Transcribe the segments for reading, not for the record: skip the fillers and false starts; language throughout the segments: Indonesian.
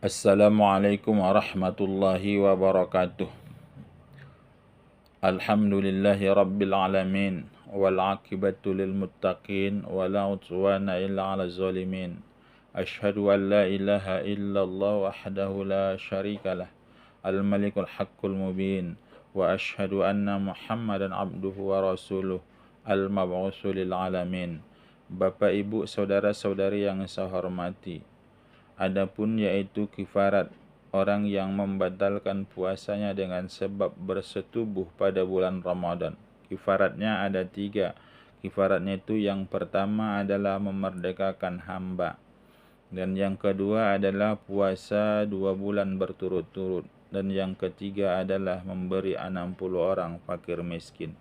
Assalamualaikum warahmatullahi wabarakatuh. Alhamdulillahi rabbil alamin wal aqibatu lil muttaqin wa la udwana illa 'alal zalimin. Asyhadu an la ilaha illallah wahdahu la syarikalah al malikul haqqul mubin wa asyhadu anna Muhammadan abduhu wa rasuluh al mab'utsu lil alamin. Bapak Ibu saudara-saudari yang saya hormati, adapun yaitu kifarat orang yang membatalkan puasanya dengan sebab bersetubuh pada bulan Ramadan. Kifaratnya ada 3. Kifaratnya itu yang pertama adalah memerdekakan hamba, dan yang kedua adalah puasa 2 bulan berturut-turut, dan yang ketiga adalah memberi 60 orang fakir miskin.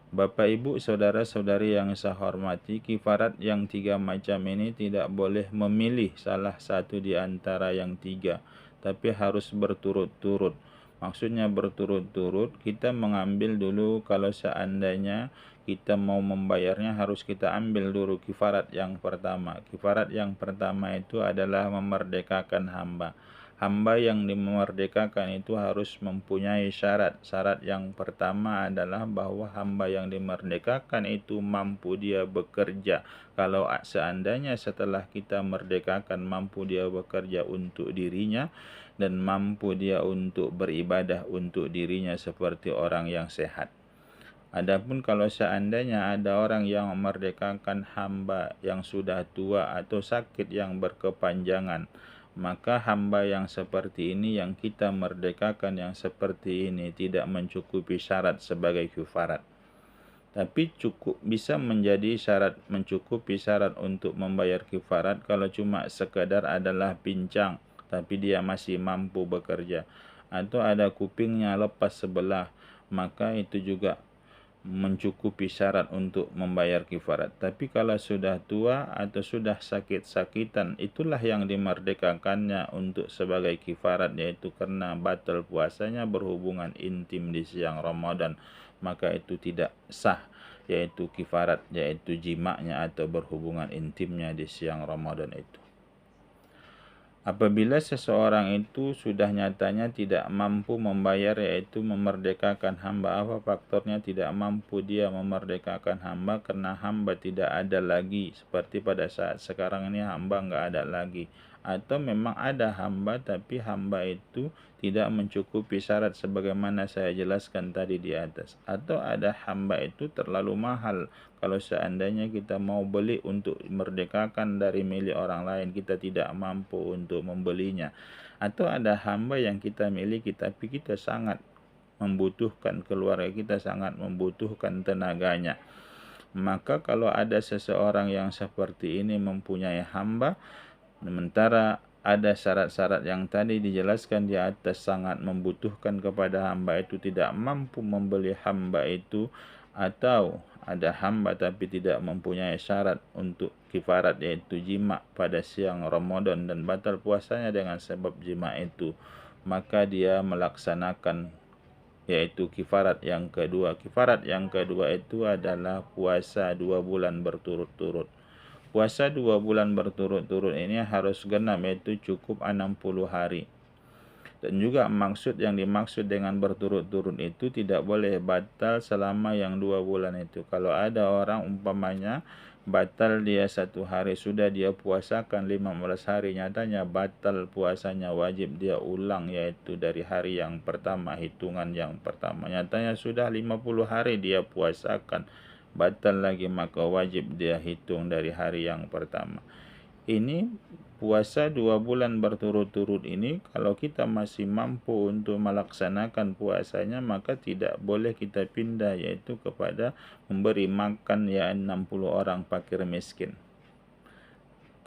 Bapak Ibu saudara-saudari yang saya hormati, kifarat yang 3 macam ini tidak boleh memilih salah satu di antara yang 3, tapi harus berturut-turut. Maksudnya berturut-turut, kita mengambil dulu kalau seandainya kita mau membayarnya harus kita ambil dulu kifarat yang pertama. Kifarat yang pertama itu adalah memerdekakan hamba. Hamba yang dimerdekakan itu harus mempunyai syarat. Syarat yang pertama adalah bahwa hamba yang dimerdekakan itu mampu dia bekerja. Kalau seandainya setelah kita merdekakan mampu dia bekerja untuk dirinya dan mampu dia untuk beribadah untuk dirinya seperti orang yang sehat. Adapun kalau seandainya ada orang yang memerdekakan hamba yang sudah tua atau sakit yang berkepanjangan, maka hamba yang seperti ini yang kita merdekakan yang seperti ini tidak mencukupi syarat sebagai kifarat. Tapi cukup bisa menjadi syarat, mencukupi syarat untuk membayar kifarat kalau cuma sekadar adalah pincang tapi dia masih mampu bekerja, atau ada kupingnya lepas sebelah, maka itu juga mencukupi syarat untuk membayar kifarat. Tapi kalau sudah tua atau sudah sakit-sakitan, itulah yang dimerdekakannya untuk sebagai kifarat, yaitu karena batal puasanya berhubungan intim di siang Ramadan, maka itu tidak sah, yaitu kifarat, yaitu jimaknya atau berhubungan intimnya di siang Ramadan itu. Apabila seseorang itu sudah nyatanya tidak mampu membayar, yaitu memerdekakan hamba, apa faktornya tidak mampu dia memerdekakan hamba? Karena hamba tidak ada lagi, seperti pada saat sekarang ini hamba nggak ada lagi, atau memang ada hamba tapi hamba itu tidak mencukupi syarat sebagaimana saya jelaskan tadi di atas, atau ada hamba itu terlalu mahal. Kalau seandainya kita mau beli untuk merdekakan dari milik orang lain, kita tidak mampu untuk membelinya. Atau ada hamba yang kita miliki tapi kita sangat membutuhkan, keluarga kita sangat membutuhkan tenaganya. Maka kalau ada seseorang yang seperti ini mempunyai hamba, sementara ada syarat-syarat yang tadi dijelaskan di atas, sangat membutuhkan kepada hamba itu, tidak mampu membeli hamba itu, atau ada hamba tapi tidak mempunyai syarat untuk kifarat, yaitu jima pada siang Ramadan dan batal puasanya dengan sebab jima itu, maka dia melaksanakan yaitu kifarat yang kedua. Kifarat yang kedua itu adalah puasa 2 bulan berturut-turut. Puasa 2 bulan berturut-turut ini harus genap, yaitu cukup 60 hari. Dan juga yang dimaksud dengan berturut-turut itu tidak boleh batal selama yang 2 bulan itu. Kalau ada orang umpamanya batal dia 1 hari, sudah dia puasakan 15 hari, nyatanya batal puasanya, wajib dia ulang, yaitu dari hari yang pertama, hitungan yang pertama. Nyatanya sudah 50 hari dia puasakan, batal lagi, maka wajib dia hitung dari hari yang pertama. Ini puasa 2 bulan berturut-turut ini, kalau kita masih mampu untuk melaksanakan puasanya, maka tidak boleh kita pindah, yaitu kepada memberi makan 60 orang fakir miskin.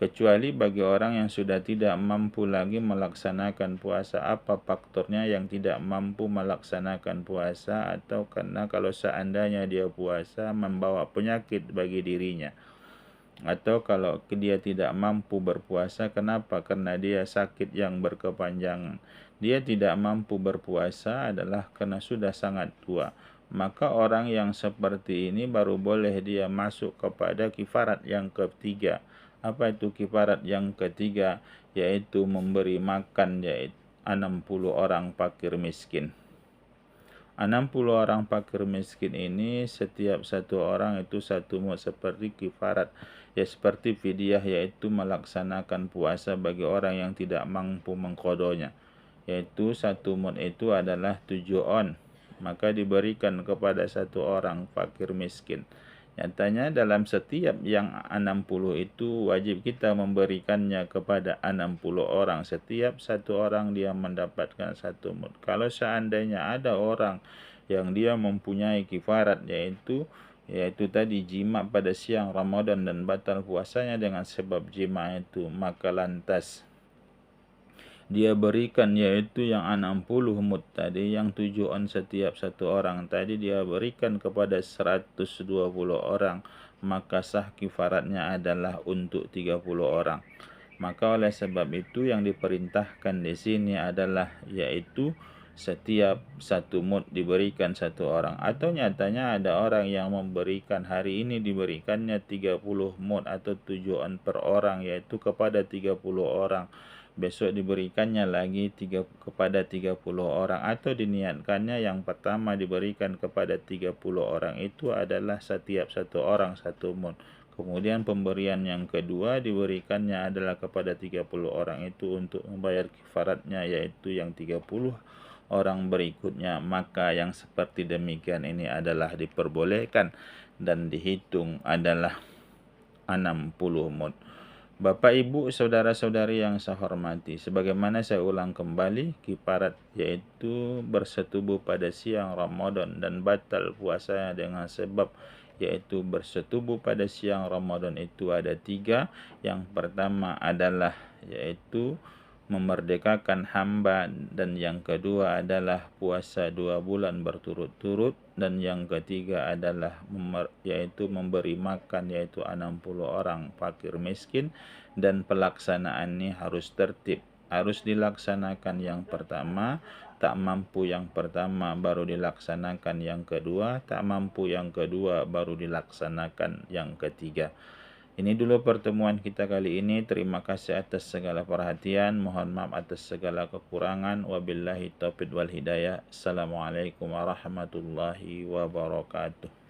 Kecuali bagi orang yang sudah tidak mampu lagi melaksanakan puasa. Apa faktornya yang tidak mampu melaksanakan puasa? Atau karena kalau seandainya dia puasa membawa penyakit bagi dirinya, atau kalau dia tidak mampu berpuasa, kenapa? Karena dia sakit yang berkepanjangan. Dia tidak mampu berpuasa adalah karena sudah sangat tua. Maka orang yang seperti ini baru boleh dia masuk kepada kifarat yang ketiga. Apa itu kifarat yang ketiga? yaitu memberi makan yaitu 60 orang fakir miskin. 60 orang fakir miskin ini setiap satu orang itu 1 mud seperti kifarat, ya seperti fidyah, yaitu melaksanakan puasa bagi orang yang tidak mampu mengqadanya, yaitu 1 mud itu adalah 7 on, maka diberikan kepada 1 orang fakir miskin. Nyatanya dalam setiap yang 60 itu wajib kita memberikannya kepada 60 orang. Setiap 1 orang dia mendapatkan 1 mud. Kalau seandainya ada orang yang dia mempunyai kifarat, yaitu tadi jima pada siang Ramadan dan batal puasanya dengan sebab jima itu, maka lantas dia berikan yaitu yang 60 mud tadi, yang 7 on setiap 1 orang tadi dia berikan kepada 120 orang, maka sah kifaratnya adalah untuk 30 orang. Maka oleh sebab itu yang diperintahkan di sini adalah yaitu setiap 1 mud diberikan 1 orang. Atau nyatanya ada orang yang memberikan hari ini diberikannya 30 mud atau 7 on per orang, yaitu kepada 30 orang. Besok diberikannya lagi kepada 30 orang, atau diniatkannya yang pertama diberikan kepada 30 orang itu adalah setiap 1 orang 1 mud. Kemudian pemberian yang kedua diberikannya adalah kepada 30 orang itu untuk membayar kifaratnya, yaitu yang 30 orang berikutnya. Maka yang seperti demikian ini adalah diperbolehkan dan dihitung adalah 60 mud. Bapak, Ibu, saudara-saudari yang saya hormati, sebagaimana saya ulang kembali, kifarat yaitu bersetubuh pada siang Ramadan dan batal puasanya dengan sebab yaitu bersetubuh pada siang Ramadan itu ada 3. Yang pertama adalah yaitu memerdekakan hamba, dan yang kedua adalah puasa 2 bulan berturut-turut, dan yang ketiga adalah yaitu memberi makan yaitu 60 orang fakir miskin. Dan pelaksanaannya harus tertib, harus dilaksanakan yang pertama, tak mampu yang pertama baru dilaksanakan yang kedua, tak mampu yang kedua baru dilaksanakan yang ketiga. Ini dulu pertemuan kita kali ini. Terima kasih atas segala perhatian. Mohon maaf atas segala kekurangan. Wabillahi taufiq wal hidayah. Assalamualaikum warahmatullahi wabarakatuh.